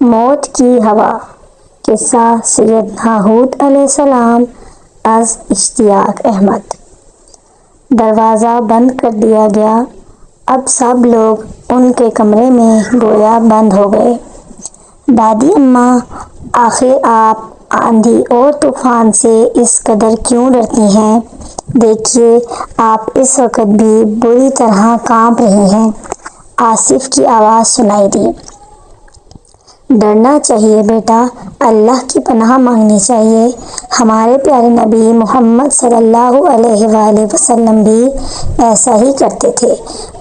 موت کی ہوا۔ قصہ سیدنا ہود علیہ السلام از اشتیاق احمد۔ دروازہ بند کر دیا گیا۔ اب سب لوگ ان کے کمرے میں گویا بند ہو گئے۔ دادی اماں، آخر آپ آندھی اور طوفان سے اس قدر کیوں ڈرتی ہیں؟ دیکھیے، آپ اس وقت بھی بری طرح کانپ رہی ہیں۔ آصف کی آواز سنائی دی۔ ڈرنا چاہیے بیٹا، اللہ کی پناہ مانگنی چاہیے۔ ہمارے پیارے نبی محمد صلی اللہ علیہ وآلہ وسلم بھی ایسا ہی کرتے تھے،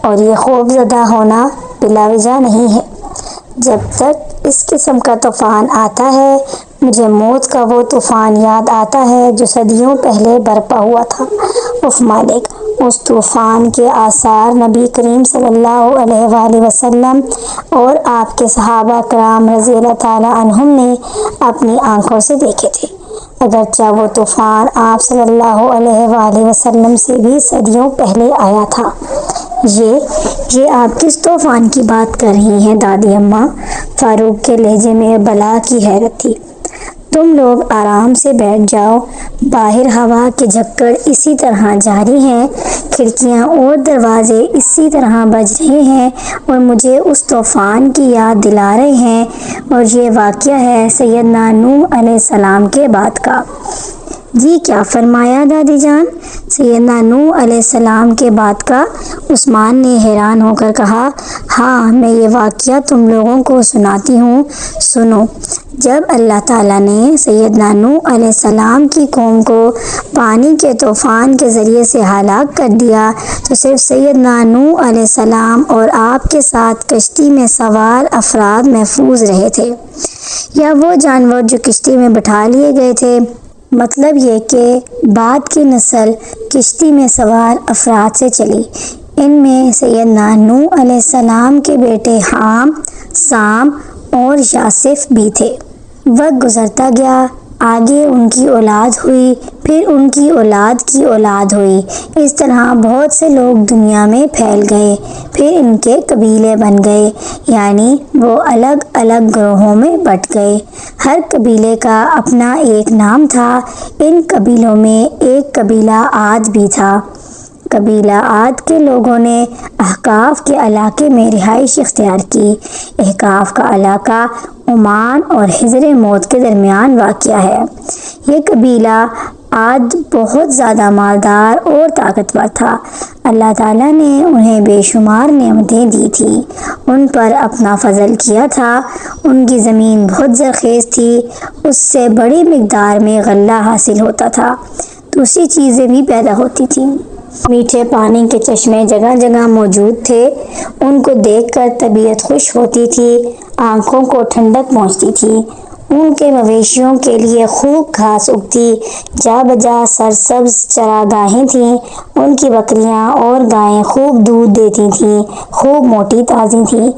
اور یہ خوف زدہ ہونا بلا وجہ نہیں ہے۔ جب تک اس قسم کا طوفان آتا ہے، مجھے موت کا وہ طوفان یاد آتا ہے جو صدیوں پہلے برپا ہوا تھا۔ اف مالک، اس طوفان کے آثار نبی کریم صلی اللہ علیہ وآلہ وسلم اور آپ کے صحابہ کرام رضی اللہ تعالی عنہم نے اپنی آنکھوں سے دیکھے تھے، اگرچہ وہ طوفان آپ صلی اللہ علیہ وآلہ وسلم سے بھی صدیوں پہلے آیا تھا۔ یہ آپ کس طوفان کی بات کر رہی ہیں دادی اماں؟ فاروق کے لہجے میں بلا کی حیرت تھی۔ تم لوگ آرام سے بیٹھ جاؤ، باہر ہوا کے جھکڑ اسی طرح جاری ہیں، کھڑکیاں اور دروازے اسی طرح بج رہے ہیں اور مجھے اس طوفان کی یاد دلا رہے ہیں، اور یہ واقعہ ہے سیدنا نوح علیہ السلام کے بعد کا۔ جی کیا فرمایا دادی جان؟ سیدنا نوح علیہ السلام کے بعد کا؟ عثمان نے حیران ہو کر کہا۔ ہاں، میں یہ واقعہ تم لوگوں کو سناتی ہوں، سنو۔ جب اللہ تعالیٰ نے سیدنا نوح علیہ السلام کی قوم کو پانی کے طوفان کے ذریعے سے ہلاک کر دیا تو صرف سیدنا نوح علیہ السلام اور آپ کے ساتھ کشتی میں سوار افراد محفوظ رہے تھے، یا وہ جانور جو کشتی میں بٹھا لیے گئے تھے۔ مطلب یہ کہ بعد کی نسل کشتی میں سوار افراد سے چلی۔ ان میں سیدنا نوح علیہ السلام کے بیٹے حام، سام اور یافت بھی تھے۔ وقت گزرتا گیا، آگے ان کی اولاد ہوئی، پھر ان کی اولاد کی اولاد ہوئی، اس طرح بہت سے لوگ دنیا میں پھیل گئے، پھر ان کے قبیلے بن گئے، یعنی وہ الگ الگ گروہوں میں بٹ گئے۔ ہر قبیلے کا اپنا ایک نام تھا۔ ان قبیلوں میں ایک قبیلہ عاد بھی تھا۔ قبیلہ عاد کے لوگوں نے احقاف کے علاقے میں رہائش اختیار کی۔ احقاف کا علاقہ عمان اور حضر موت کے درمیان واقع ہے۔ یہ قبیلہ عاد بہت زیادہ مالدار اور طاقتور تھا۔ اللہ تعالیٰ نے انہیں بے شمار نعمتیں دی تھیں، ان پر اپنا فضل کیا تھا۔ ان کی زمین بہت زرخیز تھی، اس سے بڑی مقدار میں غلہ حاصل ہوتا تھا، دوسری چیزیں بھی پیدا ہوتی تھیں۔ میٹھے پانی کے چشمے جگہ جگہ موجود تھے، ان کو دیکھ کر طبیعت خوش ہوتی تھی، آنکھوں کو ٹھنڈک پہنچتی تھی۔ ان کے مویشیوں کے لیے خوب گھاس اگتی، جا بجا سرسبز چراگاہیں تھیں۔ ان کی بکریاں اور گائیں خوب دودھ دیتی تھیں، خوب موٹی تازی تھیں۔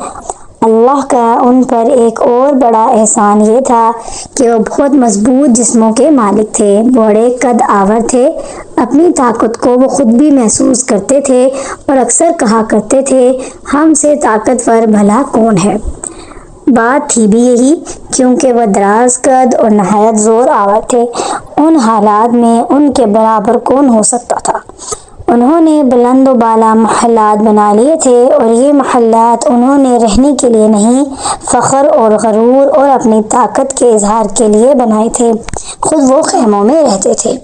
اللہ کا ان پر ایک اور بڑا احسان یہ تھا کہ وہ بہت مضبوط جسموں کے مالک تھے، بڑے قد آور تھے۔ اپنی طاقت کو وہ خود بھی محسوس کرتے تھے اور اکثر کہا کرتے تھے، ہم سے طاقتور بھلا کون ہے؟ بات تھی بھی یہی، کیونکہ وہ دراز قد اور نہایت زور آور تھے۔ ان حالات میں ان کے برابر کون ہو سکتا تھا؟ انہوں نے بلند و بالا محلات بنا لیے تھے، اور یہ محلات انہوں نے رہنے کے لیے نہیں، فخر اور غرور اور اپنی طاقت کے اظہار کے لیے بنائے تھے۔ خود وہ خیموں میں رہتے تھے۔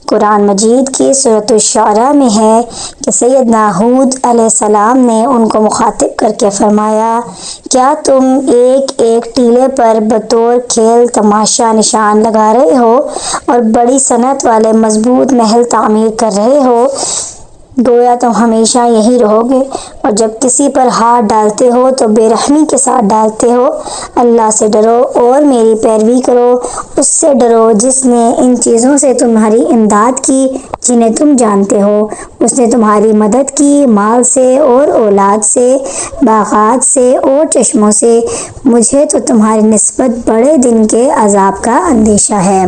قرآن مجید کی سورۃ الشعراء میں ہے کہ سیدنا ہود علیہ السلام نے ان کو مخاطب کر کے فرمایا، کیا تم ایک ایک ٹیلے پر بطور کھیل تماشا نشان لگا رہے ہو اور بڑی صنعت والے مضبوط محل تعمیر کر رہے ہو؟ گویا تم ہمیشہ یہی رہو گے، اور جب کسی پر ہاتھ ڈالتے ہو تو بے رحمی کے ساتھ ڈالتے ہو۔ اللہ سے ڈرو اور میری پیروی کرو، اس سے ڈرو جس نے ان چیزوں سے تمہاری امداد کی جنہیں تم جانتے ہو۔ اس نے تمہاری مدد کی مال سے اور اولاد سے، باغات سے اور چشموں سے۔ مجھے تو تمہاری نسبت بڑے دن کے عذاب کا اندیشہ ہے۔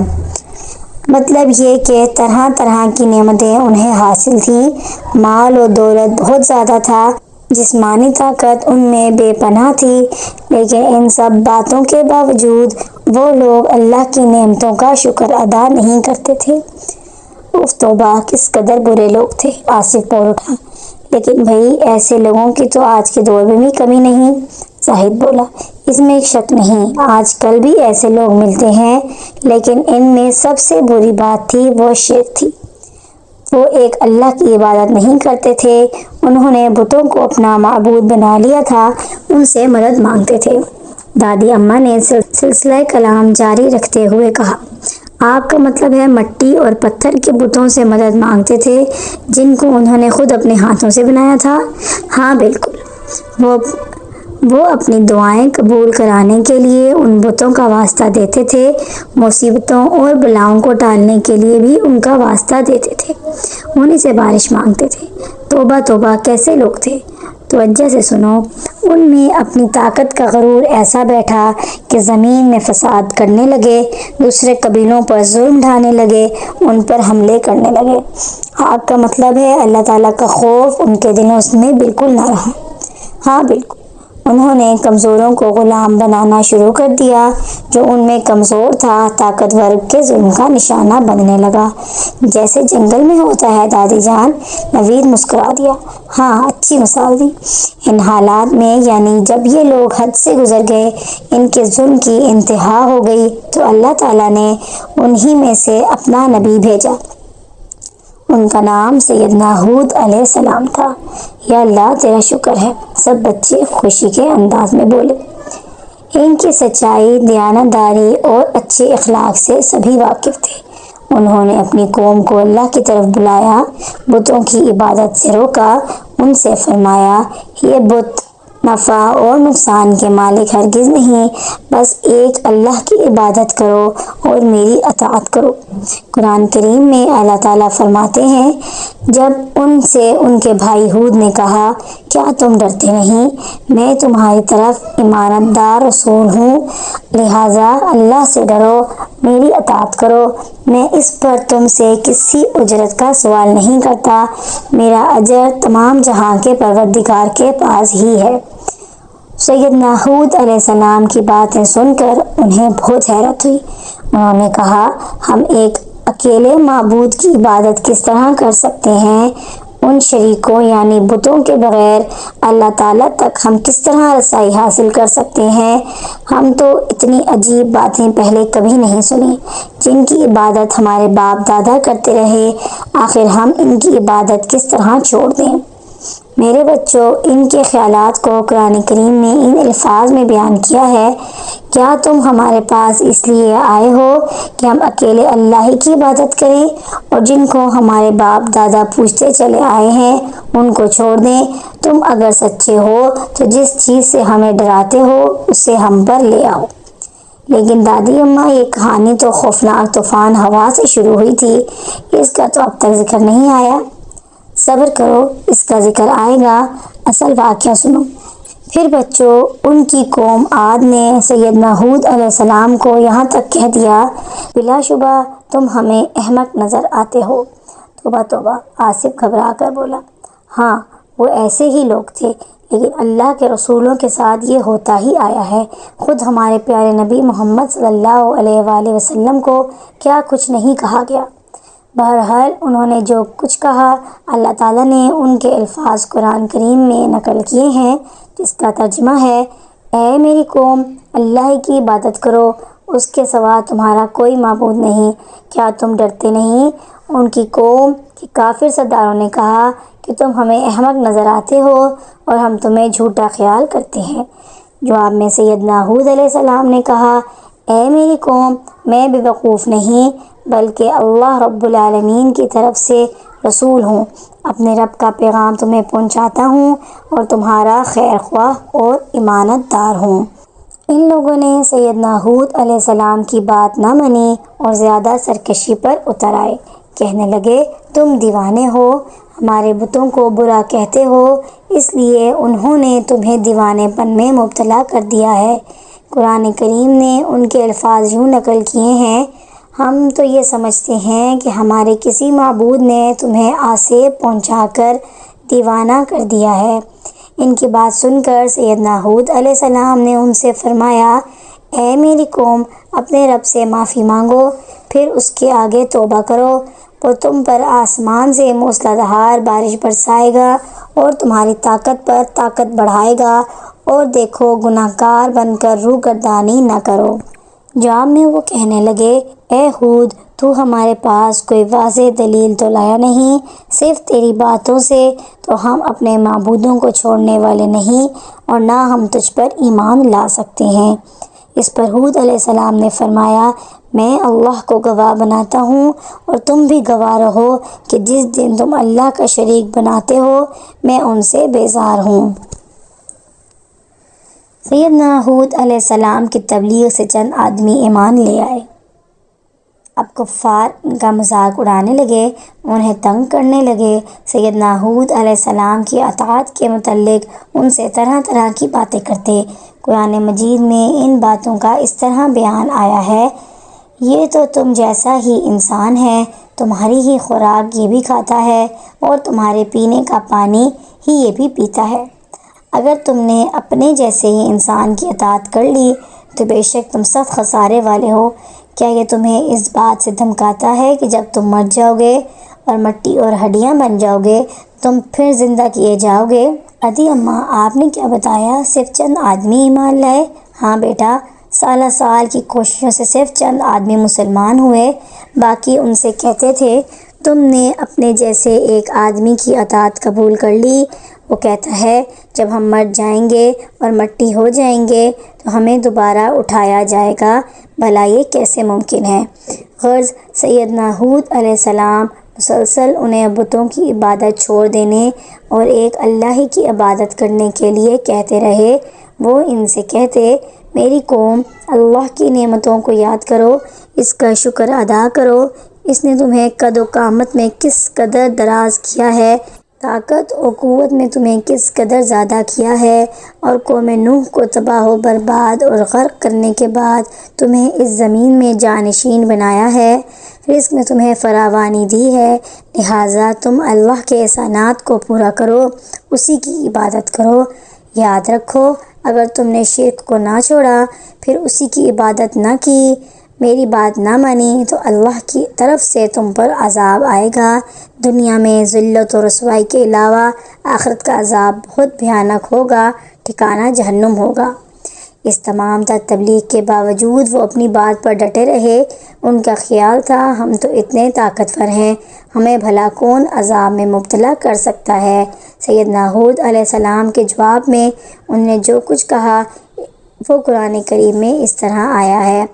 مطلب یہ کہ طرح طرح کی نعمتیں انہیں حاصل تھیں، مال و دولت بہت زیادہ تھا، جسمانی طاقت ان میں بے پناہ تھی، لیکن ان سب باتوں کے باوجود وہ لوگ اللہ کی نعمتوں کا شکر ادا نہیں کرتے تھے۔ اف توبہ، کس قدر برے لوگ تھے، آصف بول اٹھا۔ لیکن بھائی، ایسے لوگوں کی تو آج کے دور میں بھی کمی نہیں، زاہد بولا۔ اس میں ایک شک نہیں، آج کل بھی ایسے لوگ ملتے ہیں، لیکن ان میں سب سے بری بات تھی وہ شرک تھی۔ وہ ایک اللہ کی عبادت نہیں کرتے تھے، انہوں نے بتوں کو اپنا معبود بنا لیا تھا، ان سے مدد مانگتے تھے۔ دادی اماں نے سلسلہ کلام جاری رکھتے ہوئے کہا، آپ کا مطلب ہے مٹی اور پتھر کے بتوں سے مدد مانگتے تھے جن کو انہوں نے خود اپنے ہاتھوں سے بنایا تھا؟ ہاں بالکل، وہ اپنی دعائیں قبول کرانے کے لیے ان بتوں کا واسطہ دیتے تھے، مصیبتوں اور بلاؤں کو ٹالنے کے لیے بھی ان کا واسطہ دیتے تھے، انہی سے بارش مانگتے تھے۔ توبہ توبہ، کیسے لوگ تھے! توجہ سے سنو، ان میں اپنی طاقت کا غرور ایسا بیٹھا کہ زمین میں فساد کرنے لگے، دوسرے قبیلوں پر ظلم ڈھانے لگے، ان پر حملے کرنے لگے۔ آپ کا مطلب ہے اللہ تعالیٰ کا خوف ان کے دلوں میں بالکل نہ رہا؟ ہاں بالکل، انہوں نے کمزوروں کو غلام بنانا شروع کر دیا، جو ان میں کمزور تھا طاقتور کے ظلم کا نشانہ بننے لگا، جیسے جنگل میں ہوتا ہے دادی جان۔ نوید مسکرا دیا۔ ہاں، اچھی مثال دی۔ ان حالات میں، یعنی جب یہ لوگ حد سے گزر گئے، ان کے ظلم کی انتہا ہو گئی، تو اللہ تعالیٰ نے انہی میں سے اپنا نبی بھیجا۔ ان کا نام سیدنا ہود علیہ السلام تھا۔ یا اللہ، تیرا شکر ہے، سب بچے خوشی کے انداز میں بولے۔ ان کی سچائی، دیانتداری اور اچھے اخلاق سے سبھی واقف تھے۔ انہوں نے اپنی قوم کو اللہ کی طرف بلایا، بتوں کی عبادت سے روکا، ان سے فرمایا، یہ بت نفع اور نقصان کے مالک ہرگز نہیں، بس ایک اللہ کی عبادت کرو اور میری اطاعت کرو۔ قرآن کریم میں اللہ تعالیٰ فرماتے ہیں، جب ان سے ان کے بھائی ہود نے کہا، کیا تم ڈرتے نہیں؟ میں تمہاری طرف امانت دار رسول ہوں، لہٰذا اللہ سے ڈرو، میری اطاعت کرو، میں اس پر تم سے کسی اجرت کا سوال نہیں کرتا، میرا اجر تمام جہاں کے پروردگار کے پاس ہی ہے۔ سیدنا ہود علیہ السلام کی باتیں سن کر انہیں بہت حیرت ہوئی۔ انہوں نے کہا، ہم ایک اکیلے معبود کی عبادت کس طرح کر سکتے ہیں؟ ان شریکوں یعنی بتوں کے بغیر اللہ تعالیٰ تک ہم کس طرح رسائی حاصل کر سکتے ہیں؟ ہم تو اتنی عجیب باتیں پہلے کبھی نہیں سنی، جن کی عبادت ہمارے باپ دادا کرتے رہے، آخر ہم ان کی عبادت کس طرح چھوڑ دیں؟ میرے بچوں، ان کے خیالات کو قرآن کریم نے ان الفاظ میں بیان کیا ہے، کیا تم ہمارے پاس اس لیے آئے ہو کہ ہم اکیلے اللہ ہی کی عبادت کریں اور جن کو ہمارے باپ دادا پوجتے چلے آئے ہیں ان کو چھوڑ دیں؟ تم اگر سچے ہو تو جس چیز سے ہمیں ڈراتے ہو اسے ہم پر لے آؤ۔ لیکن دادی اماں، یہ کہانی تو خوفناک طوفان ہوا سے شروع ہوئی تھی، اس کا تو اب تک ذکر نہیں آیا۔ صبر کرو، اس کا ذکر آئے گا، اصل واقعہ سنو۔ پھر بچوں، ان کی قوم عاد نے سیدنا ہود علیہ السلام کو یہاں تک کہہ دیا، بلا شبہ تم ہمیں احمق نظر آتے ہو۔ توبہ توبہ، آصف گھبرا کر بولا۔ ہاں، وہ ایسے ہی لوگ تھے، لیکن اللہ کے رسولوں کے ساتھ یہ ہوتا ہی آیا ہے۔ خود ہمارے پیارے نبی محمد صلی اللہ علیہ وآلہ وسلم کو کیا کچھ نہیں کہا گیا۔ بہرحال انہوں نے جو کچھ کہا، اللہ تعالیٰ نے ان کے الفاظ قرآن کریم میں نقل کیے ہیں، جس کا ترجمہ ہے، اے میری قوم، اللہ ہی کی عبادت کرو، اس کے سوا تمہارا کوئی معبود نہیں، کیا تم ڈرتے نہیں؟ ان کی قوم کے کافر سرداروں نے کہا کہ تم ہمیں احمق نظر آتے ہو اور ہم تمہیں جھوٹا خیال کرتے ہیں۔ جواب میں سیدنا ہود علیہ السلام نے کہا، اے میری قوم، میں بے وقوف نہیں، بلکہ اللہ رب العالمین کی طرف سے رسول ہوں، اپنے رب کا پیغام تمہیں پہنچاتا ہوں اور تمہارا خیر خواہ اور امانت دار ہوں۔ ان لوگوں نے سیدنا ہود علیہ السلام کی بات نہ مانی اور زیادہ سرکشی پر اتر آئے، کہنے لگے، تم دیوانے ہو، ہمارے بتوں کو برا کہتے ہو، اس لیے انہوں نے تمہیں دیوانے پن میں مبتلا کر دیا ہے۔ قرآن کریم نے ان کے الفاظ یوں نقل کیے ہیں، ہم تو یہ سمجھتے ہیں کہ ہمارے کسی معبود نے تمہیں آسیب پہنچا کر دیوانہ کر دیا ہے، ان کی بات سن کر سیدنا ہود علیہ السلام نے ان سے فرمایا، اے میری قوم، اپنے رب سے معافی مانگو، پھر اس کے آگے توبہ کرو، وہ تم پر آسمان سے موسلادھار بارش برسائے گا اور تمہاری طاقت پر طاقت بڑھائے گا، اور دیکھو گناہ گار بن کر روگردانی نہ کرو۔ جواب میں وہ کہنے لگے، اے ہود، تو ہمارے پاس کوئی واضح دلیل تو لایا نہیں، صرف تیری باتوں سے تو ہم اپنے معبودوں کو چھوڑنے والے نہیں، اور نہ ہم تجھ پر ایمان لا سکتے ہیں۔ اس پر ہود علیہ السلام نے فرمایا، میں اللہ کو گواہ بناتا ہوں اور تم بھی گواہ رہو کہ جس دن تم اللہ کا شریک بناتے ہو میں ان سے بیزار ہوں۔ سیدنا ہود علیہ السلام کی تبلیغ سے چند آدمی ایمان لے آئے۔ اب کفار ان کا مذاق اڑانے لگے، انہیں تنگ کرنے لگے، سیدنا ہود علیہ السلام کی اطاعت کے متعلق ان سے طرح طرح کی باتیں کرتے۔ قرآن مجید میں ان باتوں کا اس طرح بیان آیا ہے، یہ تو تم جیسا ہی انسان ہے، تمہاری ہی خوراک یہ بھی کھاتا ہے اور تمہارے پینے کا پانی ہی یہ بھی پیتا ہے۔ اگر تم نے اپنے جیسے ہی انسان کی اطاعت کر لی تو بے شک تم سخت خسارے والے ہو۔ کیا یہ تمہیں اس بات سے دھمکاتا ہے کہ جب تم مر جاؤ گے اور مٹی اور ہڈیاں بن جاؤ گے تم پھر زندہ کیے جاؤ گے؟ دادی اماں، آپ نے کیا بتایا، صرف چند آدمی ایمان لائے؟ ہاں بیٹا، سالہ سال کی کوششوں سے صرف چند آدمی مسلمان ہوئے، باقی ان سے کہتے تھے تم نے اپنے جیسے ایک آدمی کی اطاعت قبول کر لی، وہ کہتا ہے جب ہم مر جائیں گے اور مٹی ہو جائیں گے تو ہمیں دوبارہ اٹھایا جائے گا، بھلا یہ کیسے ممکن ہے؟ غرض سیدنا ہود علیہ السلام مسلسل انہیں بتوں کی عبادت چھوڑ دینے اور ایک اللہ ہی کی عبادت کرنے کے لیے کہتے رہے۔ وہ ان سے کہتے، میری قوم، اللہ کی نعمتوں کو یاد کرو، اس کا شکر ادا کرو، اس نے تمہیں قد و قامت میں کس قدر دراز کیا ہے، طاقت و قوت میں تمہیں کس قدر زیادہ کیا ہے، اور قوم نوح کو تباہ و برباد اور غرق کرنے کے بعد تمہیں اس زمین میں جانشین بنایا ہے، رزق میں تمہیں فراوانی دی ہے، لہٰذا تم اللہ کے احسانات کو پورا کرو، اسی کی عبادت کرو۔ یاد رکھو، اگر تم نے شرک کو نہ چھوڑا، پھر اسی کی عبادت نہ کی، میری بات نہ مانی، تو اللہ کی طرف سے تم پر عذاب آئے گا، دنیا میں ذلت و رسوائی کے علاوہ آخرت کا عذاب بہت بھیانک ہوگا، ٹھکانہ جہنم ہوگا۔ اس تمام تر تبلیغ کے باوجود وہ اپنی بات پر ڈٹے رہے۔ ان کا خیال تھا ہم تو اتنے طاقتور ہیں، ہمیں بھلا کون عذاب میں مبتلا کر سکتا ہے۔ سیدنا ہود علیہ السلام کے جواب میں انہوں نے جو کچھ کہا وہ قرآن کریم میں اس طرح آیا ہے،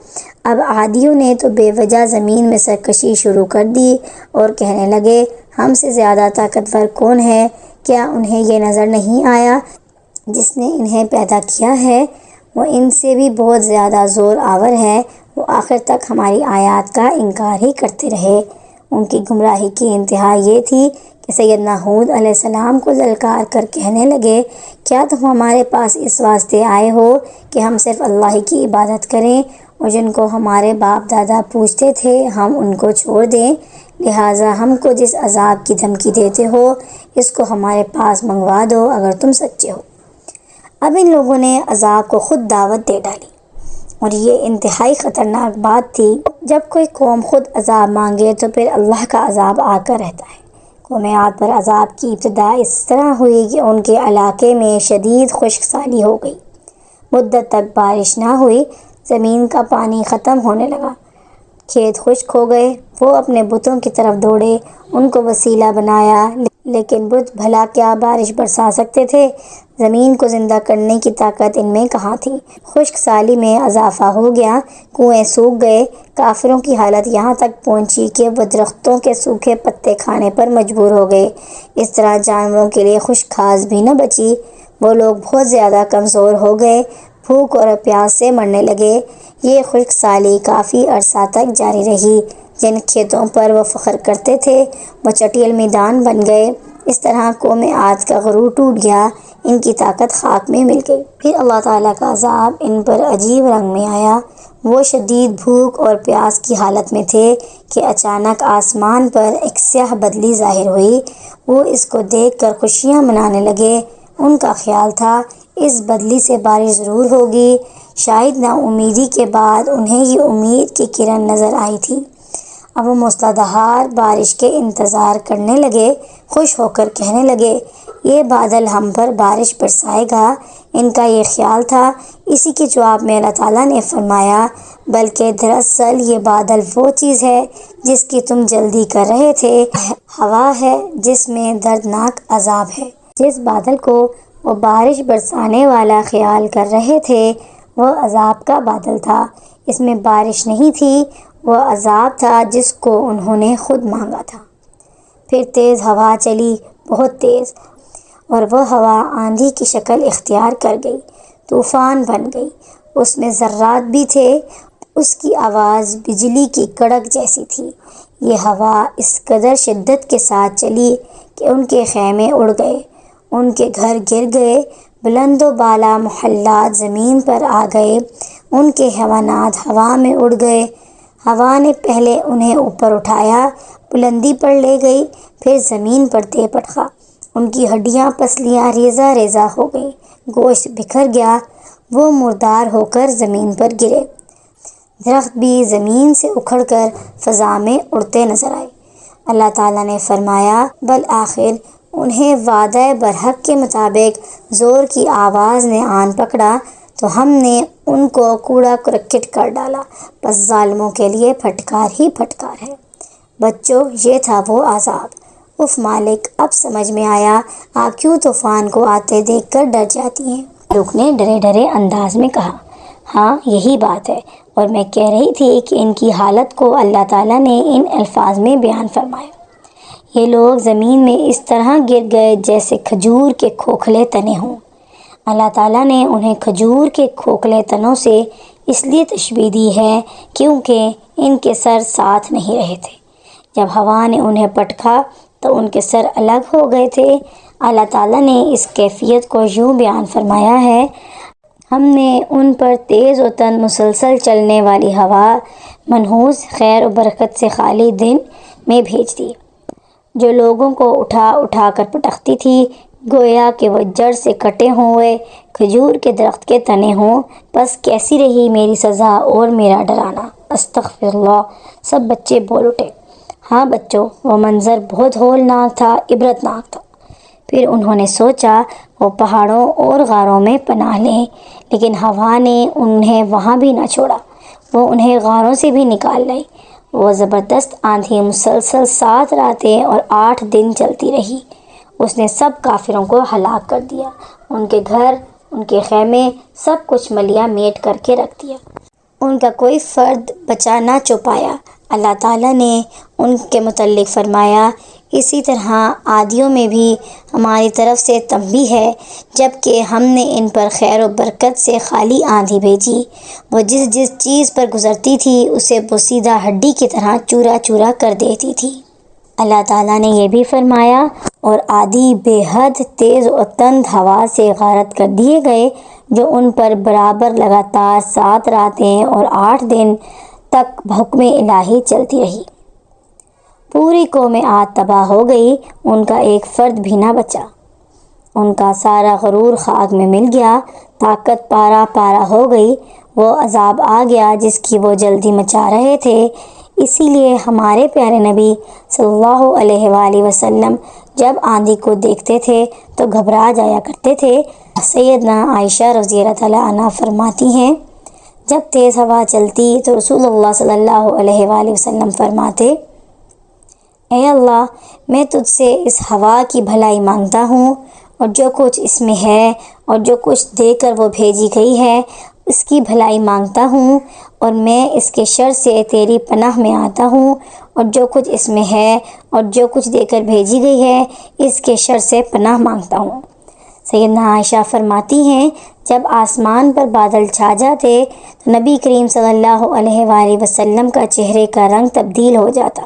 اب عادیوں نے تو بے وجہ زمین میں سرکشی شروع کر دی اور کہنے لگے ہم سے زیادہ طاقتور کون ہے؟ کیا انہیں یہ نظر نہیں آیا جس نے انہیں پیدا کیا ہے، وہ ان سے بھی بہت زیادہ زور آور ہے، وہ آخر تک ہماری آیات کا انکار ہی کرتے رہے۔ ان کی گمراہی کی انتہا یہ تھی کہ سیدنا ہود علیہ السلام کو للکار کر کہنے لگے، کیا تم ہمارے پاس اس واسطے آئے ہو کہ ہم صرف اللہ کی عبادت کریں اور جن کو ہمارے باپ دادا پوجتے تھے ہم ان کو چھوڑ دیں؟ لہٰذا ہم کو جس عذاب کی دھمکی دیتے ہو اس کو ہمارے پاس منگوا دو اگر تم سچے ہو۔ اب ان لوگوں نے عذاب کو خود دعوت دے ڈالی، اور یہ انتہائی خطرناک بات تھی۔ جب کوئی قوم خود عذاب مانگے تو پھر اللہ کا عذاب آ کر رہتا ہے۔ قوم عاد پر عذاب کی ابتدا اس طرح ہوئی کہ ان کے علاقے میں شدید خشک سالی ہو گئی، مدت تک بارش نہ ہوئی، زمین کا پانی ختم ہونے لگا، کھیت خشک ہو گئے۔ وہ اپنے بتوں کی طرف دوڑے، ان کو وسیلہ بنایا، لیکن بت بھلا کیا بارش برسا سکتے تھے؟ زمین کو زندہ کرنے کی طاقت ان میں کہاں تھی؟ خشک سالی میں اضافہ ہو گیا، کنویں سوکھ گئے، کافروں کی حالت یہاں تک پہنچی کہ وہ درختوں کے سوکھے پتے کھانے پر مجبور ہو گئے۔ اس طرح جانوروں کے لیے خشک گھاس بھی نہ بچی، وہ لوگ بہت زیادہ کمزور ہو گئے، بھوک اور پیاس سے مرنے لگے۔ یہ خشک سالی کافی عرصہ تک جاری رہی، جن کھیتوں پر وہ فخر کرتے تھے وہ چٹیل میدان بن گئے۔ اس طرح قوم عاد کا غرور ٹوٹ گیا، ان کی طاقت خاک میں مل گئی۔ پھر اللہ تعالیٰ کا عذاب ان پر عجیب رنگ میں آیا۔ وہ شدید بھوک اور پیاس کی حالت میں تھے کہ اچانک آسمان پر ایک سیاہ بدلی ظاہر ہوئی۔ وہ اس کو دیکھ کر خوشیاں منانے لگے، ان کا خیال تھا اس بدلی سے بارش ضرور ہوگی۔ شاید نا امیدی کے بعد انہیں یہ امید کی کرن نظر آئی تھی۔ اب وہ موسلادھار بارش کے انتظار کرنے لگے، خوش ہو کر کہنے لگے، یہ بادل ہم پر بارش برسائے گا۔ ان کا یہ خیال تھا۔ اسی کے جواب میں اللہ تعالیٰ نے فرمایا، بلکہ دراصل یہ بادل وہ چیز ہے جس کی تم جلدی کر رہے تھے، ہوا ہے جس میں دردناک عذاب ہے۔ جس بادل کو وہ بارش برسانے والا خیال کر رہے تھے وہ عذاب کا بادل تھا، اس میں بارش نہیں تھی، وہ عذاب تھا جس کو انہوں نے خود مانگا تھا۔ پھر تیز ہوا چلی، بہت تیز، اور وہ ہوا آندھی کی شکل اختیار کر گئی، طوفان بن گئی۔ اس میں ذرات بھی تھے، اس کی آواز بجلی کی کڑک جیسی تھی۔ یہ ہوا اس قدر شدت کے ساتھ چلی کہ ان کے خیمے اڑ گئے، ان کے گھر گر گئے، بلند و بالا محلات زمین پر آ گئے، ان کے حیوانات ہوا میں اڑ گئے۔ ہوا نے پہلے انہیں اوپر اٹھایا، بلندی پر لے گئی، پھر زمین پر دے پٹخا۔ ان کی ہڈیاں پسلیاں ریزہ ریزہ ہو گئیں، گوشت بکھر گیا، وہ مردار ہو کر زمین پر گرے۔ درخت بھی زمین سے اکھڑ کر فضا میں اڑتے نظر آئے۔ اللہ تعالیٰ نے فرمایا، بالآخر انہیں وعدہ برحق کے مطابق زور کی آواز نے آن پکڑا تو ہم نے ان کو کوڑا کرکٹ کر ڈالا، بس ظالموں کے لیے پھٹکار ہی پھٹکار ہے۔ بچوں، یہ تھا وہ عذاب۔ اف مالک، اب سمجھ میں آیا آپ کیوں طوفان کو آتے دیکھ کر ڈر جاتی ہیں۔ ملک نے ڈرے ڈرے انداز میں کہا، ہاں یہی بات ہے، اور میں کہہ رہی تھی کہ ان کی حالت کو اللہ تعالیٰ نے ان الفاظ میں بیان فرمایا۔ یہ لوگ زمین میں اس طرح گر گئے جیسے کھجور کے کھوکھلے تنے ہوں۔ اللہ تعالیٰ نے انہیں کھجور کے کھوکھلے تنوں سے اس لیے تشبیہ دی ہے کیونکہ ان کے سر ساتھ نہیں رہے تھے۔ جب ہوا نے انہیں پٹکا تو ان کے سر الگ ہو گئے تھے۔ اللہ تعالیٰ نے اس کیفیت کو یوں بیان فرمایا ہے، ہم نے ان پر تیز و تند مسلسل چلنے والی ہوا منحوس خیر و برکت سے خالی دن میں بھیج دی، جو لوگوں کو اٹھا اٹھا کر پٹکتی تھی، گویا کہ وہ جڑ سے کٹے ہوئے کھجور کے درخت کے تنے ہوں۔ بس کیسی رہی میری سزا اور میرا ڈرانا۔ استغفر اللہ۔ سب بچے بول اٹھے، ہاں بچوں، وہ منظر بہت ہولناک تھا، عبرتناک تھا۔ پھر انہوں نے سوچا وہ پہاڑوں اور غاروں میں پناہ لیں، لیکن ہوا نے انہیں وہاں بھی نہ چھوڑا، وہ انہیں غاروں سے بھی نکال لائی۔ وہ زبردست آندھی مسلسل 7 راتیں اور 8 دن چلتی رہی۔ اس نے سب کافروں کو ہلاک کر دیا، ان کے گھر، ان کے خیمے، سب کچھ ملیا میٹ کر کے رکھ دیا۔ ان کا کوئی فرد بچا نہ چھپایا۔ اللہ تعالیٰ نے ان کے متعلق فرمایا، اسی طرح عادیوں میں بھی ہماری طرف سے تنبیہ ہے، جبکہ ہم نے ان پر خیر و برکت سے خالی آندھی بھیجی، وہ جس جس چیز پر گزرتی تھی اسے بوسیدہ ہڈی کی طرح چورا چورا کر دیتی تھی۔ اللہ تعالیٰ نے یہ بھی فرمایا، اور عادی بے حد تیز و تند ہوا سے غارت کر دیے گئے، جو ان پر برابر لگاتار 7 راتیں اور 8 دن تک بحکم الہی چلتی رہی۔ پوری قوم عاد تباہ ہو گئی، ان کا ایک فرد بھی نہ بچا۔ ان کا سارا غرور خاک میں مل گیا، طاقت پارا پارا ہو گئی، وہ عذاب آ گیا جس کی وہ جلدی مچا رہے تھے۔ اسی لیے ہمارے پیارے نبی صلی اللہ علیہ وآلہ وسلم جب آندھی کو دیکھتے تھے تو گھبرا جایا کرتے تھے۔ سیدنا عائشہ رضی اللہ تعالیٰ عنہا فرماتی ہیں، جب تیز ہوا چلتی تو رسول اللہ صلی اللہ علیہ وآلہ وسلم فرماتے، اے اللہ، میں تجھ سے اس ہوا کی بھلائی مانگتا ہوں، اور جو کچھ اس میں ہے اور جو کچھ دے کر وہ بھیجی گئی ہے اس کی بھلائی مانگتا ہوں، اور میں اس کے شر سے تیری پناہ میں آتا ہوں، اور جو کچھ اس میں ہے اور جو کچھ دے کر بھیجی گئی ہے اس کے شر سے پناہ مانگتا ہوں۔ سیدنا عائشہ فرماتی ہیں، جب آسمان پر بادل چھا جاتے تو نبی کریم صلی اللہ علیہ وآلہ وسلم کا چہرے کا رنگ تبدیل ہو جاتا۔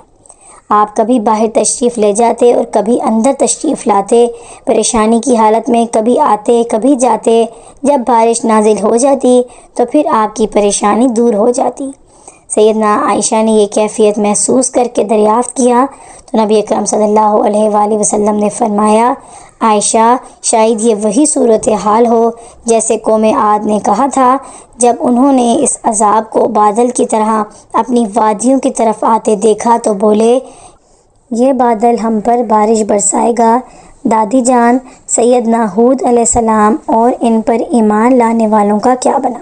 آپ کبھی باہر تشریف لے جاتے اور کبھی اندر تشریف لاتے، پریشانی کی حالت میں کبھی آتے کبھی جاتے۔ جب بارش نازل ہو جاتی تو پھر آپ کی پریشانی دور ہو جاتی۔ سیدنا عائشہ نے یہ کیفیت محسوس کر کے دریافت کیا تو نبی اکرم صلی اللہ علیہ وآلہ وسلم نے فرمایا، عائشہ، شاید یہ وہی صورتحال ہو جیسے قوم عاد نے کہا تھا جب انہوں نے اس عذاب کو بادل کی طرح اپنی وادیوں کی طرف آتے دیکھا تو بولے، یہ بادل ہم پر بارش برسائے گا۔ دادی جان، سیدنا ہود علیہ السلام اور ان پر ایمان لانے والوں کا کیا بنا؟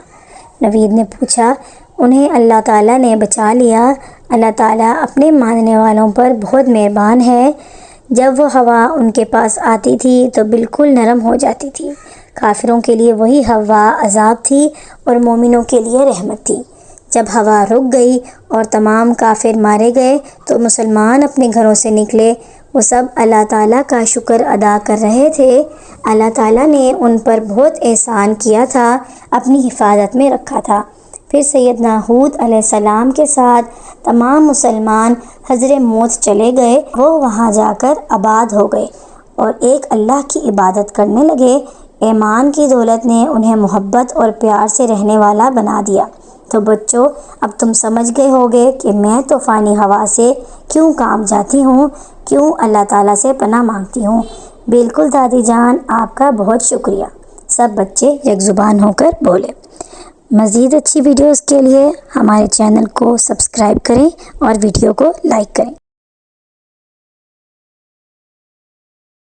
نوید نے پوچھا۔ انہیں اللہ تعالیٰ نے بچا لیا۔ اللہ تعالیٰ اپنے ماننے والوں پر بہت مہربان ہے۔ جب وہ ہوا ان کے پاس آتی تھی تو بالکل نرم ہو جاتی تھی۔ کافروں کے لیے وہی ہوا عذاب تھی اور مومنوں کے لیے رحمت تھی۔ جب ہوا رک گئی اور تمام کافر مارے گئے تو مسلمان اپنے گھروں سے نکلے۔ وہ سب اللہ تعالیٰ کا شکر ادا کر رہے تھے۔ اللہ تعالیٰ نے ان پر بہت احسان کیا تھا، اپنی حفاظت میں رکھا تھا۔ پھر سیدنا ہود علیہ السلام کے ساتھ تمام مسلمان حضر موت چلے گئے۔ وہ وہاں جا کر آباد ہو گئے اور ایک اللہ کی عبادت کرنے لگے۔ ایمان کی دولت نے انہیں محبت اور پیار سے رہنے والا بنا دیا۔ تو بچوں، اب تم سمجھ گئے ہوگے کہ میں طوفانی ہوا سے کیوں کام جاتی ہوں، کیوں اللہ تعالیٰ سے پناہ مانگتی ہوں۔ بالکل دادی جان، آپ کا بہت شکریہ۔ سب بچے یک زبان ہو کر بولے۔ مزید اچھی ویڈیوز کے لیے ہمارے چینل کو سبسکرائب کریں اور ویڈیو کو لائک کریں۔